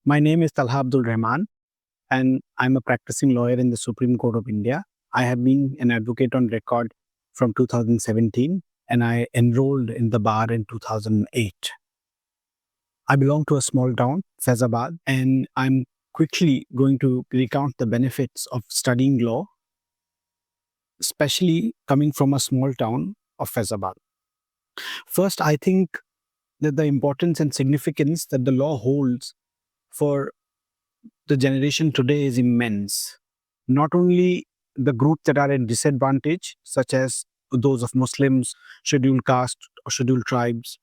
My name is Talha Abdul Rahman, and I'm a practicing lawyer in the Supreme Court of India. I have been an advocate on record from 2017, and I enrolled in the bar in 2008. I belong to a small town, Faizabad, and I'm quickly going to recount the benefits of studying law, especially coming from a small town of Faizabad. First, I think that the importance and significance that the law holds for the generation today is immense. Not only the groups that are at disadvantage, such as those of Muslims, scheduled caste or scheduled tribes,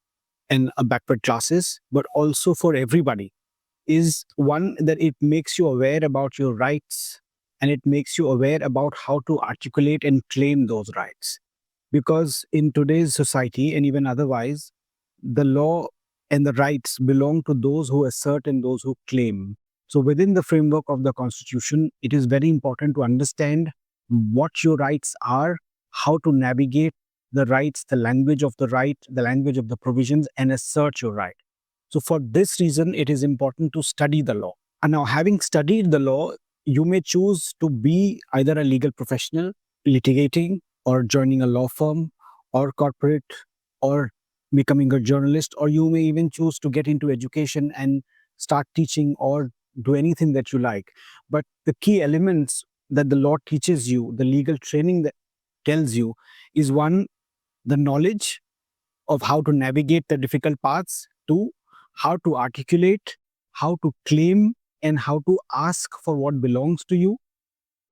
and backward classes, but also for everybody, is one that it makes you aware about your rights and it makes you aware about how to articulate and claim those rights. Because in today's society and even otherwise, the law and the rights belong to those who assert and those who claim. So, within the framework of the Constitution, it is very important to understand what your rights are, how to navigate the rights, the language of the right, the language of the provisions, and assert your right. So, for this reason, it is important to study the law. And now, having studied the law, you may choose to be either a legal professional, litigating, or joining a law firm, or corporate, or becoming a journalist, or you may even choose to get into education and start teaching or do anything that you like. But the key elements that the law teaches you, the legal training that tells you, is one, the knowledge of how to navigate the difficult paths, two, how to articulate, how to claim, and how to ask for what belongs to you,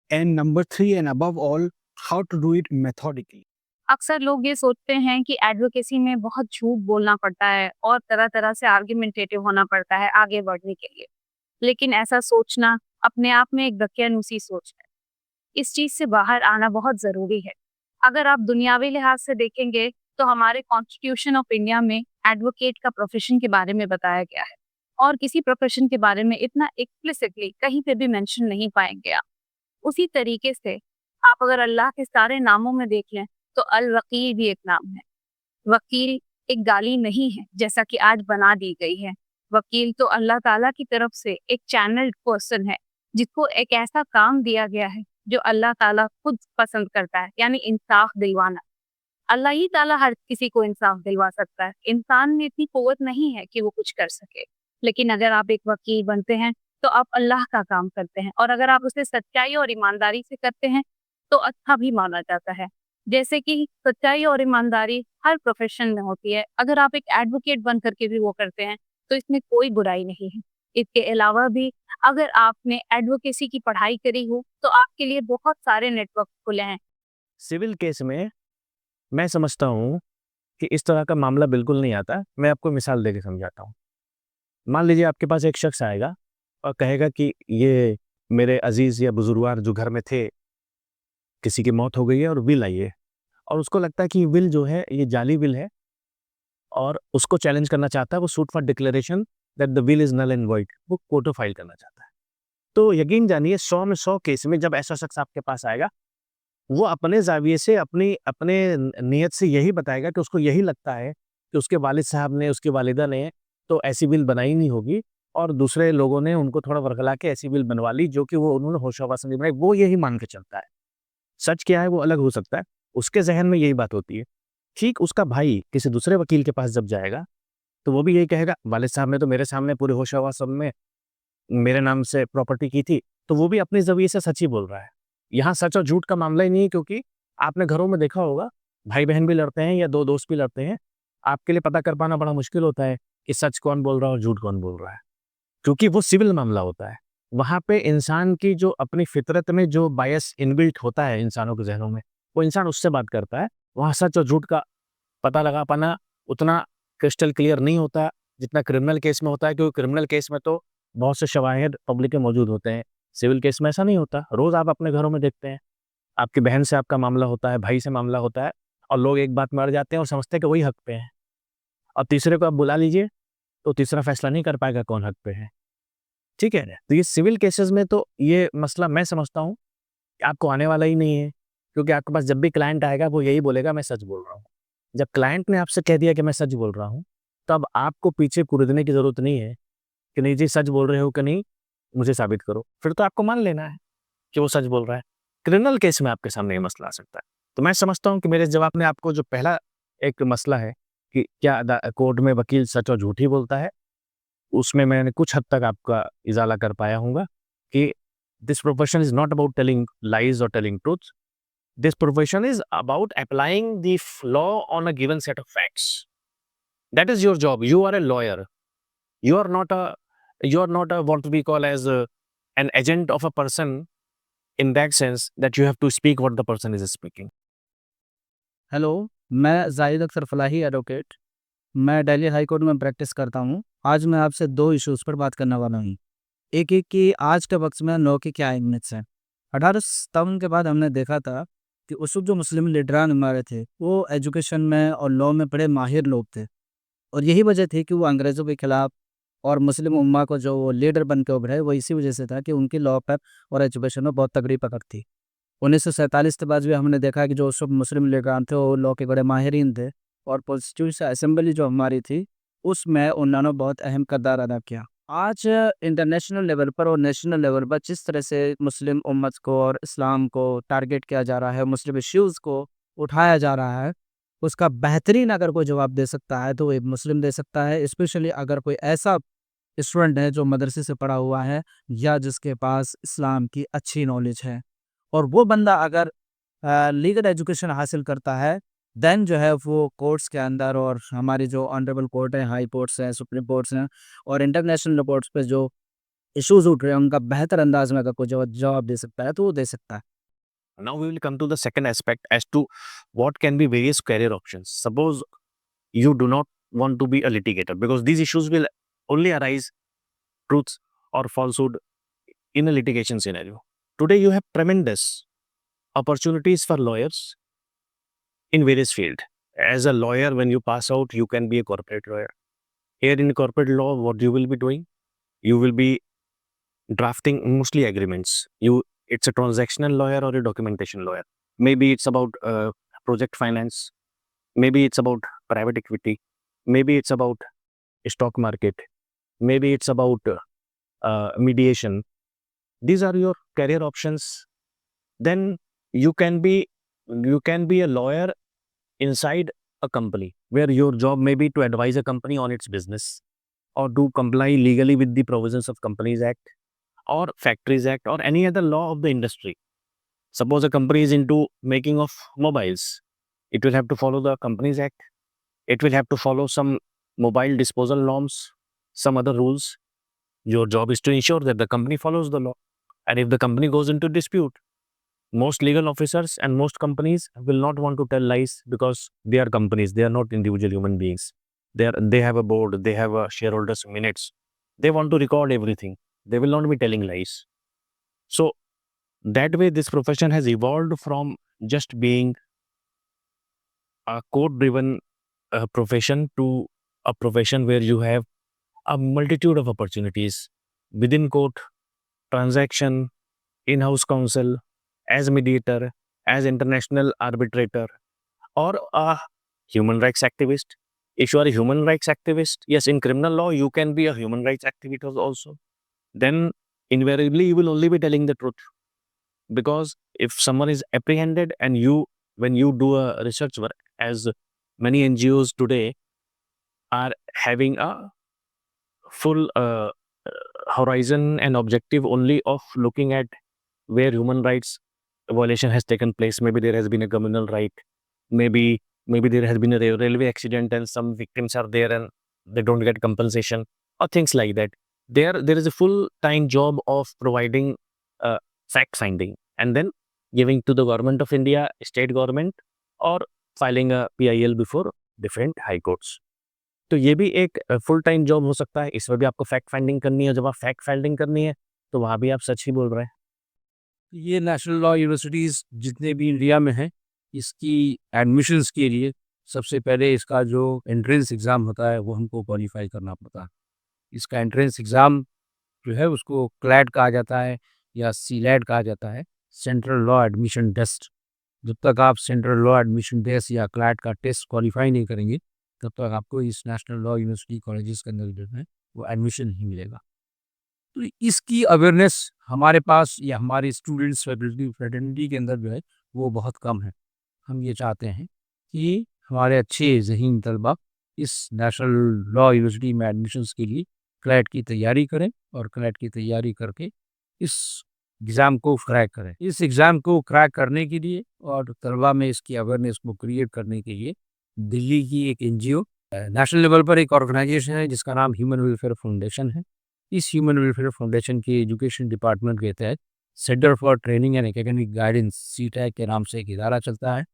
and number three, and above all, how to do it methodically. अक्सर लोग ये सोचते हैं कि advocacy में बहुत झूठ बोलना पड़ता है और तरह-तरह से आर्गुमेंटेटिव होना पड़ता है आगे बढ़ने के लिए। लेकिन ऐसा सोचना अपने आप में एक दकियानूसी सोच है। इस चीज़ से बाहर आना बहुत ज़रूरी है। अगर आप दुनियावी लिहाज से देखेंगे तो हमारे कॉन्स्टिट्यूशन ऑफ इंडिया में एडवोकेट का प्रोफेशन के बारे में बताया गया है और किसी प्रोफेशन के बारे में इतना एक्सप्लिसिटली कहीं पे भी मेंशन नहीं पाएंगे आप। उसी तरीके से आप अगर अल्लाह के सारे नामों में देख लें तो अल वकील भी एक नाम है। वकील एक गाली नहीं है जैसा कि आज बना दी गई है। वकील तो अल्लाह ताला की तरफ से एक चैनल्ड पर्सन है जिसको एक ऐसा काम दिया गया है जो अल्लाह ताला खुद पसंद करता है, यानी इंसाफ दिलवाना। अल्लाह ही ताला हर किसी को इंसाफ दिलवा सकता है। इंसान में इतनी कुव्वत नहीं है कि वो कुछ कर सके। लेकिन अगर आप एक वकील बनते हैं तो आप अल्लाह का काम करते हैं और अगर आप उसे सच्चाई और ईमानदारी से करते हैं तो अच्छा भी माना जाता है। जैसे कि सच्चाई और ईमानदारी हर प्रोफेशन में होती है। अगर आप एक एडवोकेट बन करके भी वो करते हैं तो इसमें कोई बुराई नहीं है। इसके अलावा भी अगर आपने एडवोकेसी की पढ़ाई करी हो तो आपके लिए बहुत सारे नेटवर्क खुले हैं। सिविल केस में मैं समझता हूँ कि इस तरह का मामला बिल्कुल नहीं आता। मैं आपको मिसाल देके समझाता हूँ। मान लीजिए आपके पास एक शख्स आएगा और कहेगा कि ये मेरे अजीज़ या बुजुर्गवार जो घर में थे, किसी की मौत हो गई है और विल आई है और उसको लगता है कि विल जो है ये जाली विल है और उसको चैलेंज करना चाहता है। वो suit for declaration that the will is null and void वो कोर्ट फाइल करना चाहता है। तो यकीन जानिए 100 में 100 केस में जब ऐसा शख्स आपके पास आएगा, वो अपने ज़ाविये से अपने नियत से यही बताएगा कि उसको यही लगता है कि उसके वालिद साहब ने, उसकी वालिदा ने तो ऐसी बिल बनाई नहीं होगी और दूसरे लोगों ने उनको थोड़ा वर्गला के ऐसी बिल बनवा ली जो कि वो उन्होंने होश-हवास में नहीं बनाई। वो यही मान के चलता है। सच क्या है वो अलग हो सकता है। उसके ज़हन में यही बात होती है। ठीक उसका भाई किसी दूसरे वकील के पास जब जाएगा, तो वो भी यही कहेगा, वालिद साहब ने तो मेरे सामने पूरे होश-हवास में मेरे नाम से प्रॉपर्टी की थी, तो वो भी अपने ज़ाविये से सच ही बोल रहा है। यहाँ सच और झूठ का मामला ही नहीं है क्योंकि आपने घरों में देखा होगा, भाई-बहन भी लड़ते हैं या 2 दोस्त भी लड़ते हैं। आपके लिए पता कर पाना बड़ा मुश्किल होता है कि सच कौन बोल रहा है और झूठ कौन बोल रहा है। क्योंकि वो सिविल मामला होता है। वहाँ पे इंसान की जो अपनी फितरत में जो बायस इनबिल्ट होता है इंसानों के ज़हनों में, वो इंसान उससे बात करता है। वहाँ सच और झूठ का पता लगा पाना उतना क्रिस्टल क्लियर नहीं होता जितना क्रिमिनल केस में होता है क्योंकि क्रिमिनल केस में तो बहुत से शवाहिद पब्लिक के मौजूद होते हैं। सिविल केस में ऐसा नहीं होता। रोज़ आप अपने घरों में देखते हैं, आपकी बहन से आपका मामला होता है, भाई से मामला होता है और लोग एक बात में अड़ जाते हैं और समझते हैं कि वही हक पे हैं और तीसरे को आप बुला लीजिए, तो तीसरा फैसला नहीं कर पाएगा कौन हक पे है। ठीक है ना? तो ये सिविल केसेज़ में तो ये मसला मैं समझता हूँ कि आपको आने वाला ही नहीं है क्योंकि आपके पास जब भी क्लाइंट आएगा वो यही बोलेगा मैं सच बोल रहा हूँ। जब क्लाइंट ने आपसे कह दिया कि मैं सच बोल रहा हूँ, तब आपको पीछे कूदने की ज़रूरत नहीं है कि नहीं जी सच बोल रहे हो कि नहीं, मुझे साबित करो। फिर तो आपको मान लेना है कि वो सच बोल रहा है। क्रिमिनल केस में आपके सामने ये मसला आ सकता है। तो मैं समझता हूँ कि मेरे जवाब में आपको जो पहला एक मसला है कि क्या कोर्ट में वकील सच और झूठ ही बोलता है, उसमें मैंने कुछ हद तक आपका इजाला कर पाया हूँगा कि this profession is not about telling lies और telling truths. This profession is about applying the law on a given set of facts. That is your job. You are a lawyer. You are not a what we call as an agent of a person in that sense that you have to speak what the person is speaking. Hello, मैं Zahid Akhtar Falahi advocate. मैं Delhi high court में practice करता हूँ। आज मैं आपसे 2 issues पर बात करने वाला हूँ। एक ये कि आज के वक़्त में लॉ की क्या अहमियत है। 1857 के बाद हमने देखा था कि उस वक़्त जो मुस्लिम लीडरान हमारे थे, वो एजुकेशन में और लॉ में बड़े माहिर लोग थे और यही वजह थी कि वो अंग्रेज़ों के खिलाफ और मुस्लिम उम्मा को जो वो लीडर बन के उभरे, वो इसी वजह से था कि उनकी लॉ पर और एजुकेशन में बहुत तगड़ी पकड़ थी। 1947 के बाद भी हमने देखा कि जो उस वक़्त मुस्लिम लीडरान थे, वो लॉ के बड़े माहिरीन थे और कॉन्स्टिट्यूशन असेंबली जो हमारी थी, उसमें उन्होंने बहुत अहम किरदार अदा किया। आज इंटरनेशनल लेवल पर और नेशनल लेवल पर जिस तरह से मुस्लिम उम्मत को और इस्लाम को टारगेट किया जा रहा है, मुस्लिम इश्यूज़ को उठाया जा रहा है, उसका बेहतरीन अगर कोई जवाब दे सकता है, तो वो एक मुस्लिम दे सकता है। स्पेशली अगर कोई ऐसा स्टूडेंट है जो मदरसे से पढ़ा हुआ है या जिसके पास इस्लाम की अच्छी नॉलेज है और वो बंदा अगर लीगल एजुकेशन हासिल करता है, देन जो है वो कोर्ट्स के अंदर और हमारी जो ऑनरेबल कोर्ट है, हाई कोर्ट्स हैं, सुप्रीम कोर्ट्स हैं और इंटरनेशनल कोर्ट्स पे जो इश्यूज़ उठ रहे हैं, उनका बेहतर अंदाज में अगर कोई जवाब दे सकता है, तो वो दे सकता है। Now we will come to the second aspect as to what can be various career options. Suppose you do not want to be a litigator because these issues will only arise truths or falsehood in a litigation scenario. Today you have tremendous opportunities for lawyers in various fields. As a lawyer, when you pass out, you can be a corporate lawyer. Here in corporate law, what you will be doing? You will be drafting mostly agreements. It's a transactional lawyer or a documentation lawyer. Maybe it's about project finance. Maybe it's about private equity. Maybe it's about stock market. Maybe it's about mediation. These are your career options. Then you can be a lawyer inside a company where your job may be to advise a company on its business or to comply legally with the provisions of Companies Act or Factories Act or any other law of the industry. Suppose a company is into making of mobiles, it will have to follow the Companies Act. It will have to follow some mobile disposal norms, some other rules. Your job is to ensure that the company follows the law. And if the company goes into dispute, most legal officers and most companies will not want to tell lies because they are companies, they are not individual human beings. They have a board, they have a shareholders minutes. They want to record everything. They will not be telling lies. So that way this profession has evolved from just being a code driven profession to a profession where you have a multitude of opportunities within court, transaction, in-house counsel, as mediator, as international arbitrator, or a human rights activist. If you are a human rights activist, yes, in criminal law, you can be a human rights activist also. Then invariably, you will only be telling the truth. Because if someone is apprehended and when you do a research work, as many NGOs today are having a full horizon and objective only of looking at where human rights violation has taken place. Maybe there has been a communal right. Maybe there has been a railway accident and some victims are there and they don't get compensation or things like that. There is a full-time job of providing fact finding and then giving to the government of India, state government, or filing a PIL before different high courts. तो ये भी एक full time job हो सकता है। इसमें भी आपको फैक्ट फाइंडिंग करनी है। जब आप फैक्ट फाइंडिंग करनी है तो वहाँ भी आप सच ही बोल रहे हैं। ये नेशनल लॉ यूनिवर्सिटीज़ जितने भी इंडिया में हैं, इसकी एडमिशन्स के लिए सबसे पहले इसका जो एंट्रेंस एग्ज़ाम होता है, वो हमको क्वालीफ़ाई करना पड़ता है। इसका एंट्रेंस एग्ज़ाम जो है उसको क्लैट कहा जाता है या सीलैट कहा जाता है, सेंट्रल लॉ एडमिशन टेस्ट। जब तक आप सेंट्रल लॉ एडमिशन टेस्ट या क्लैट का टेस्ट क्वालीफ़ाई नहीं करेंगे, तब तक आपको इस नेशनल लॉ यूनिवर्सिटी कॉलेजेस के अंदर जो है, वो एडमिशन नहीं मिलेगा। तो इसकी अवेयरनेस हमारे पास या हमारे स्टूडेंट्स फैकल्टी फ्रेटर्निटी के अंदर जो है वो बहुत कम है। हम ये चाहते हैं कि हमारे अच्छे ज़हीन तलबा इस नेशनल लॉ यूनिवर्सिटी में एडमिशन्स के लिए क्लैट की तैयारी करें और क्लैट की तैयारी करके इस एग्ज़ाम को क्रैक करें। इस एग्ज़ाम को क्रैक करने के लिए और तलबा में इसकी अवेयरनेस को क्रिएट करने के लिए दिल्ली की एक एनजीओ नेशनल लेवल पर एक ऑर्गेनाइजेशन है जिसका नाम ह्यूमन वेलफेयर फाउंडेशन है। इस ह्यूमन वेलफेयर फाउंडेशन के एजुकेशन डिपार्टमेंट के तहत centre for training and academic guidance CTAG के नाम से एक इदारा चलता है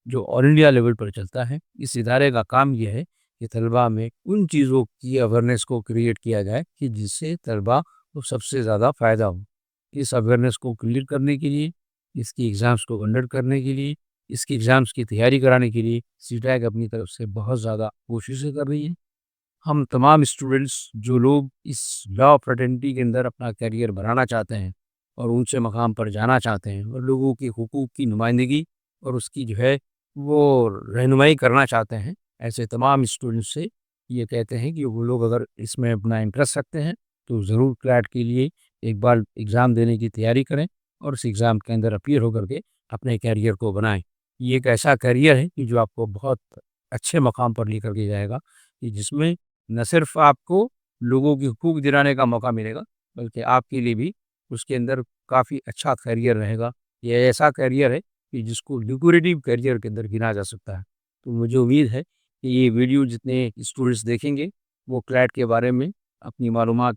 जो ऑल इंडिया लेवल पर चलता है। इस इदारे का काम यह है कि तलबा में उन चीज़ों की अवेयरनेस को क्रिएट किया जाए कि जिससे तलबा को सबसे ज़्यादा फ़ायदा हो। इस अवेयरनेस को क्लियर करने के लिए, इसकी एग्ज़ाम्स को कंडक्ट करने के लिए, इसकी एग्ज़ाम्स की तैयारी कराने के लिए सीटैक अपनी तरफ से बहुत ज़्यादा कोशिशें कर रही है। हम तमाम स्टूडेंट्स जो लोग इस लॉ फ्रेटर्निटी के अंदर अपना करियर बनाना चाहते हैं और ऊंचे मकाम पर जाना चाहते हैं और लोगों के हुकूक की नुमाइंदगी और उसकी जो है वो रहनुमाई करना चाहते हैं, ऐसे तमाम स्टूडेंट्स से ये कहते हैं कि वो लोग अगर इसमें अपना इंटरेस्ट रखते हैं तो ज़रूर क्लैट के लिए एक बार एग्ज़ाम देने की तैयारी करें और उस एग्ज़ाम के अंदर अपीयर होकर के अपने कैरियर को बनाएं। ये एक ऐसा करियर है कि जो आपको बहुत अच्छे मकाम पर लेकर के जाएगा कि जिसमें न सिर्फ आपको लोगों के हुकूक दिलाने का मौका मिलेगा बल्कि आपके लिए भी उसके अंदर काफ़ी अच्छा करियर रहेगा। ये ऐसा करियर है कि जिसको ल्यूक्रेटिव करियर के अंदर गिना जा सकता है। तो मुझे उम्मीद है कि ये वीडियो जितने स्टूडेंट्स देखेंगे वो क्लैट के बारे में अपनी मालूमात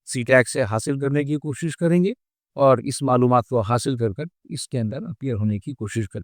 सीटैक से हासिल करने की कोशिश करेंगे और इस मालूमात को हासिल कर कर इसके अंदर अपीयर होने की कोशिश करें।